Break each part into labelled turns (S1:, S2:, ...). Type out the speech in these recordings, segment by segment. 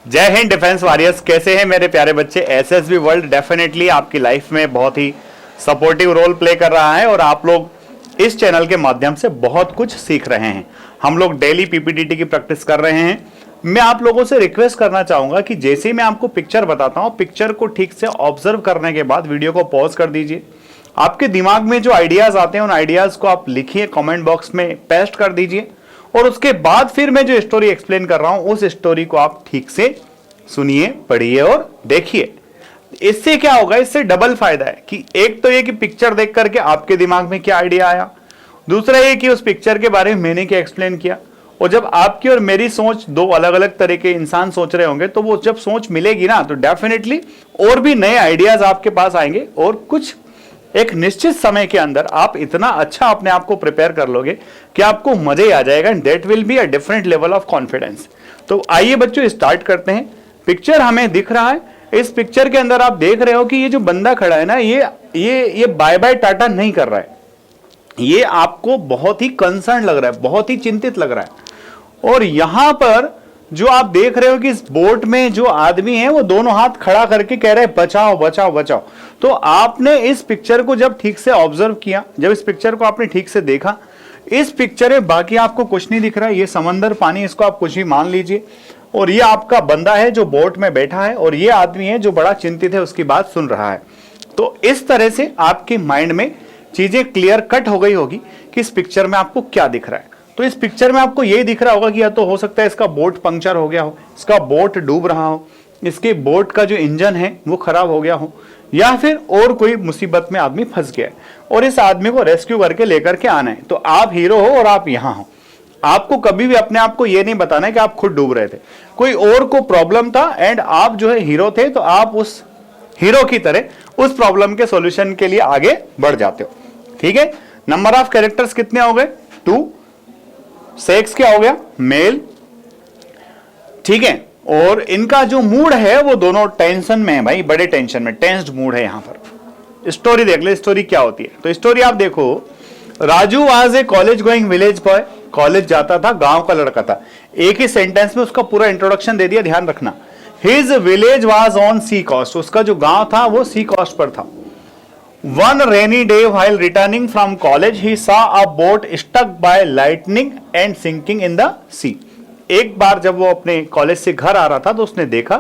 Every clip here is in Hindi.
S1: जय हिंद डिफेंस वॉरियर्स। कैसे हैं मेरे प्यारे बच्चे। एसएसबी वर्ल्ड डेफिनेटली आपकी लाइफ में बहुत ही सपोर्टिव रोल प्ले कर रहा है और आप लोग इस चैनल के माध्यम से बहुत कुछ सीख रहे हैं। हम लोग डेली पीपीटीटी की प्रैक्टिस कर रहे हैं। मैं आप लोगों से रिक्वेस्ट करना चाहूंगा कि जैसे ही मैं आपको पिक्चर बताता हूं, पिक्चर को ठीक से ऑब्जर्व करने के बाद वीडियो को पॉज कर दीजिए। आपके दिमाग में जो आइडियाज आते हैं उन आइडियाज को आप लिखिए, कमेंट बॉक्स में पेस्ट कर दीजिए और उसके बाद फिर मैं जो स्टोरी एक्सप्लेन कर रहा हूं उस स्टोरी को आप ठीक से सुनिए, पढ़िए और देखिए। इससे क्या होगा, इससे डबल फायदा है कि एक तो ये कि पिक्चर देख करके आपके दिमाग में क्या आइडिया आया, दूसरा ये कि उस पिक्चर के बारे में मैंने क्या एक्सप्लेन किया। और जब आपकी और मेरी सोच दो अलग अलग तरह के इंसान सोच रहे होंगे तो वो जब सोच मिलेगी ना तो डेफिनेटली और भी नए आइडियाज आपके पास आएंगे और कुछ एक निश्चित समय के अंदर आप इतना अच्छा अपने आप को प्रिपेयर कर लोगे कि आपको मजा ही आ जाएगा। And that will be a different level of confidence. तो आइए बच्चों स्टार्ट करते हैं। पिक्चर हमें दिख रहा है, इस पिक्चर के अंदर आप देख रहे हो कि ये जो बंदा खड़ा है ना, ये बाय बाय टाटा नहीं कर रहा है। ये आपको बहुत ही कंसर्न लग रहा है, बहुत ही चिंतित लग रहा है। और यहां पर जो आप देख रहे हो कि इस बोट में जो आदमी है वो दोनों हाथ खड़ा करके कह रहे हैं बचाओ बचाओ बचाओ। तो आपने इस पिक्चर को जब ठीक से ऑब्जर्व किया, जब इस पिक्चर को आपने ठीक से देखा, इस पिक्चर में बाकी आपको कुछ नहीं दिख रहा है। ये समंदर, पानी, इसको आप कुछ भी मान लीजिए। और ये आपका बंदा है जो बोट में बैठा है और ये आदमी है जो बड़ा चिंतित है, उसकी बात सुन रहा है। तो इस तरह से आपके माइंड में चीजें क्लियर कट हो गई होगी कि इस पिक्चर में आपको क्या दिख रहा है। तो इस पिक्चर में आपको यही दिख रहा होगा कि या तो हो सकता है इसका बोट पंक्चर हो गया हो, इसका बोट डूब रहा हो, इसके बोट का जो इंजन है वो खराब हो गया हो, या फिर और कोई मुसीबत में आदमी फंस गया है और इस आदमी को रेस्क्यू करके लेकर के आना है। तो आप हीरो हो और आप यहां हो। आपको कभी भी अपने आप को यह नहीं बताना है कि आप खुद डूब रहे थे, कोई और को प्रॉब्लम था एंड आप जो है हीरो थे, तो आप उस हीरो की तरह उस प्रॉब्लम के सॉल्यूशन के लिए आगे बढ़ जाते हो। ठीक है। नंबर ऑफ कैरेक्टर्स कितने हो गए? 2। सेक्स क्या हो गया? मेल। ठीक है। और इनका जो मूड है वो दोनों टेंशन में है भाई, बड़े टेंशन में, टेंस्ड मूड है यहां पर। स्टोरी देख ले, स्टोरी क्या होती है। तो स्टोरी आप देखो, Raju was a college going village boy. College जाता था, गांव का लड़का था। एक ही सेंटेंस में उसका पूरा इंट्रोडक्शन दे दिया, ध्यान रखना। His village was on sea coast. उसका जो गांव था वो सी कोस्ट पर था। One rainy day while returning from college, he saw a boat stuck by lightning and sinking in the sea. एक बार जब वो अपने कॉलेज से घर आ रहा था तो उसने देखा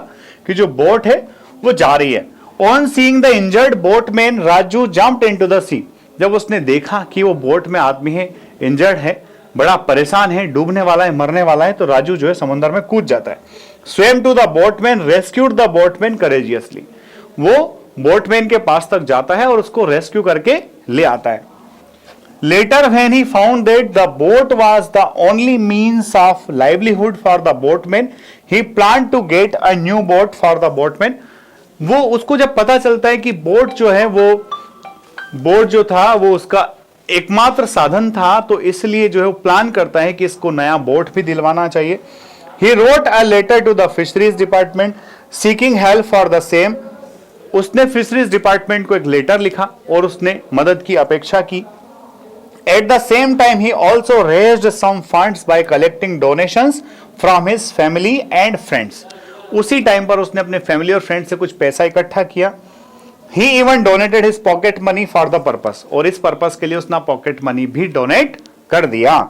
S1: कि जो बोट है वो जा रही है। On seeing the injured boatman, Raju jumped into the sea. जब उसने देखा कि वो बोट में आदमी है, इंजर्ड है, बड़ा परेशान है, डूबने वाला है, मरने वाला है, तो राजू जो है समुद्र में कूद जाता है। Swam to the boatman, rescued the boatman courageously. वो बोटमैन के पास तक जाता है और उसको रेस्क्यू करके ले आता है। Later when he found that the boat was the only means of livelihood for the boatman, he plan to get a new boat for the boatman. वो उसको जब पता चलता है कि बोट जो है वो बोट जो था वो उसका एकमात्र साधन था, तो इसलिए जो है वो प्लान करता है कि इसको नया बोट भी दिलवाना चाहिए। He wrote a letter to the fisheries department seeking help for the same. उसने फिशरीज डिपार्टमेंट को एक लेटर लिखा और उसने मदद की अपेक्षा की। At the same time he also raised some funds by collecting donations from his family and friends. उसी टाइम पर उसने अपने फैमिली और फ्रेंड से कुछ पैसा इकट्ठा किया। He even donated his pocket money for the purpose, और इस पर्पस के लिए उसने पॉकेट मनी भी डोनेट कर दिया।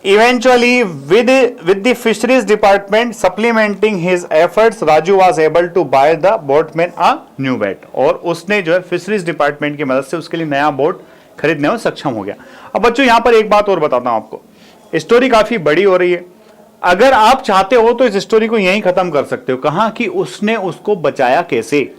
S1: Eventually, with the fisheries department supplementing his efforts, Raju was able to buy the boatman a new boat. और उसने जो है फिशरीज डिपार्टमेंट की मदद से उसके लिए नया बोट खरीदने में सक्षम हो गया। अब बच्चों यहाँ पर एक बात और बताता हूं आपको, स्टोरी काफी बड़ी हो रही है। अगर आप चाहते हो तो इस स्टोरी को यहीं खत्म कर सकते हो। कहा कि उसने उसको बचाया कैसे।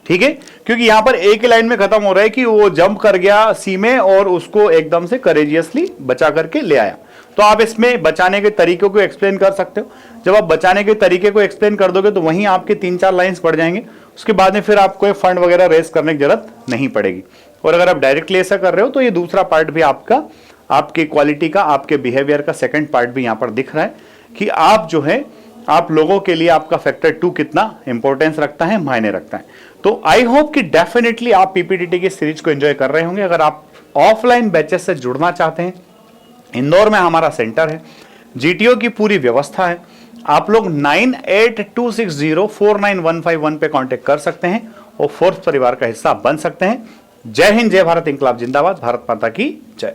S1: ठीक है, क्योंकि यहां पर एक ही लाइन में खत्म हो रहा है कि वो जंप कर गया सी में और उसको एकदम से करेजियसली बचा करके ले आया। तो आप इसमें बचाने के तरीकों को एक्सप्लेन कर सकते हो। जब आप बचाने के तरीके को एक्सप्लेन कर दोगे तो वहीं आपके 3-4 लाइंस पड़ जाएंगे। उसके बाद में फिर आपको फंड वगैरह रेस करने की जरूरत नहीं पड़ेगी। और अगर आप डायरेक्टली ऐसा कर रहे हो तो ये दूसरा पार्ट भी आपका, आपकी क्वालिटी का, आपके बिहेवियर का सेकंड पार्ट भी यहाँ पर दिख रहा है कि आप जो है, आप लोगों के लिए आपका फैक्टर 2 कितना इंपॉर्टेंस रखता है, मायने रखता है। तो आई होप कि डेफिनेटली आप पीपीटीटी की सीरीज को एंजॉय कर रहे होंगे। अगर आप ऑफलाइन बैचेस से जुड़ना चाहते हैं, इंदौर में हमारा सेंटर है, जीटीओ की पूरी व्यवस्था है। आप लोग 9826049151 पे कांटेक्ट कर सकते हैं और फोर्स परिवार का हिस्सा बन सकते हैं। जय हिंद, जय भारत, इंकलाब जिंदाबाद, भारत माता की जय।